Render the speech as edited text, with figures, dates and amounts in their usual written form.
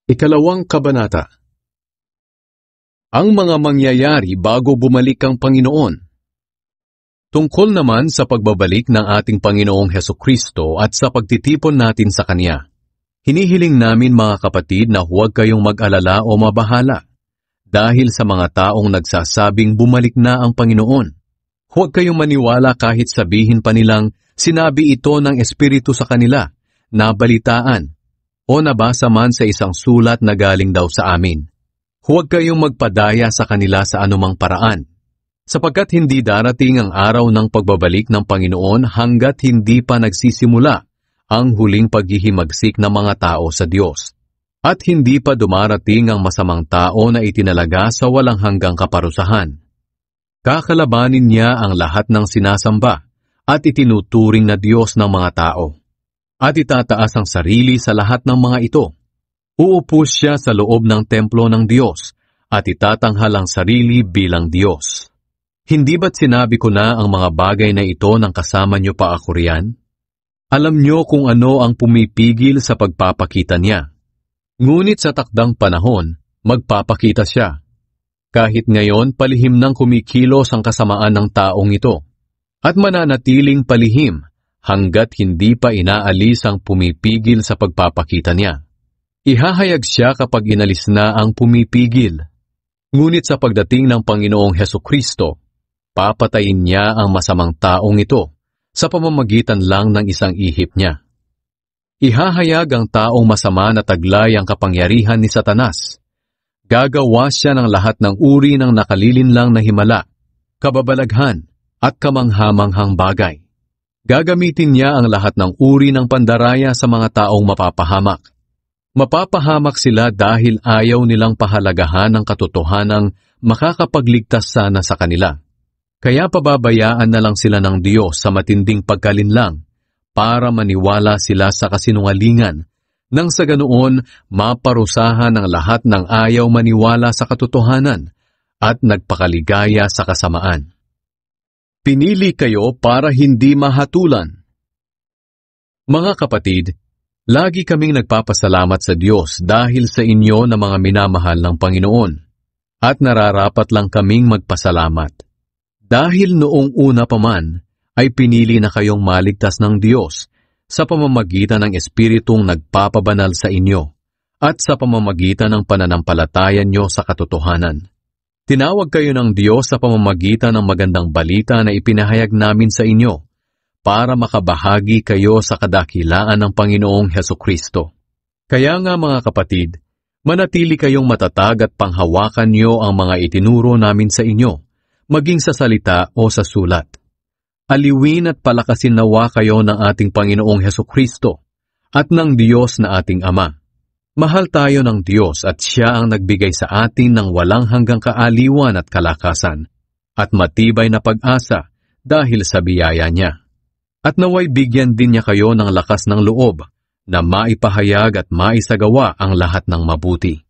Ikalawang kabanata. Ang mga mangyayari bago bumalik ang Panginoon. Tungkol naman sa pagbabalik ng ating Panginoong Hesukristo at sa pagtitipon natin sa Kanya, hinihiling namin mga kapatid na huwag kayong mag-alala o mabahala dahil sa mga taong nagsasabing bumalik na ang Panginoon. Huwag kayong maniwala kahit sabihin pa nilang sinabi ito ng Espiritu sa kanila, nabalitaan, o nabasa man sa isang sulat na galing daw sa amin. Huwag kayong magpadaya sa kanila sa anumang paraan, sapagkat hindi darating ang araw ng pagbabalik ng Panginoon hanggat hindi pa nagsisimula ang huling paghihimagsik ng mga tao sa Diyos, at hindi pa dumarating ang masamang tao na itinalaga sa walang hanggang kaparusahan. Kakalabanin niya ang lahat ng sinasamba at itinuturing na Diyos ng mga tao, at itataas ang sarili sa lahat ng mga ito. Uupo siya sa loob ng templo ng Diyos at itatanghal ang sarili bilang Diyos. Hindi ba't sinabi ko na ang mga bagay na ito nang kasama niyo pa ako riyan? Alam niyo kung ano ang pumipigil sa pagpapakita niya. Ngunit sa takdang panahon, magpapakita siya. Kahit ngayon palihim nang kumikilos ang kasamaan ng taong ito, at mananatiling palihim hanggat hindi pa inaalis ang pumipigil sa pagpapakita niya. Ihahayag siya kapag inalis na ang pumipigil. Ngunit sa pagdating ng Panginoong Hesukristo, papatayin niya ang masamang taong ito sa pamamagitan lang ng isang ihip niya. Ihahayag ang taong masama na taglay ang kapangyarihan ni Satanas. Gagawa siya ng lahat ng uri ng nakalilinlang na himala, kababalaghan, at kamanghamanghang bagay. Gagamitin niya ang lahat ng uri ng pandaraya sa mga taong mapapahamak. Mapapahamak sila dahil ayaw nilang pahalagahan ang katotohanang makakapagligtas sana sa kanila. Kaya pababayaan na lang sila ng Diyos sa matinding pagkalinlang para maniwala sila sa kasinungalingan, nang sa ganoon maparusahan ang lahat ng ayaw maniwala sa katotohanan at nagpakaligaya sa kasamaan. Pinili kayo para hindi mahatulan. Mga kapatid, lagi kaming nagpapasalamat sa Diyos dahil sa inyo na mga minamahal ng Panginoon, at nararapat lang kaming magpasalamat. Dahil noong una pa man, ay pinili na kayong maligtas ng Diyos sa pamamagitan ng Espiritong nagpapabanal sa inyo at sa pamamagitan ng pananampalatayan nyo sa katotohanan. Tinawag kayo ng Diyos sa pamamagitan ng magandang balita na ipinahayag namin sa inyo para makabahagi kayo sa kadakilaan ng Panginoong Hesukristo. Kaya nga mga kapatid, manatili kayong matatag at panghawakan nyo ang mga itinuro namin sa inyo, maging sa salita o sa sulat. Aliwin at palakasin nawa kayo ng ating Panginoong Hesukristo at ng Diyos na ating Ama. Mahal tayo ng Diyos at Siya ang nagbigay sa atin ng walang hanggang kaaliwan at kalakasan at matibay na pag-asa dahil sa biyaya niya. At naway bigyan din niya kayo ng lakas ng loob na maipahayag at maisagawa ang lahat ng mabuti.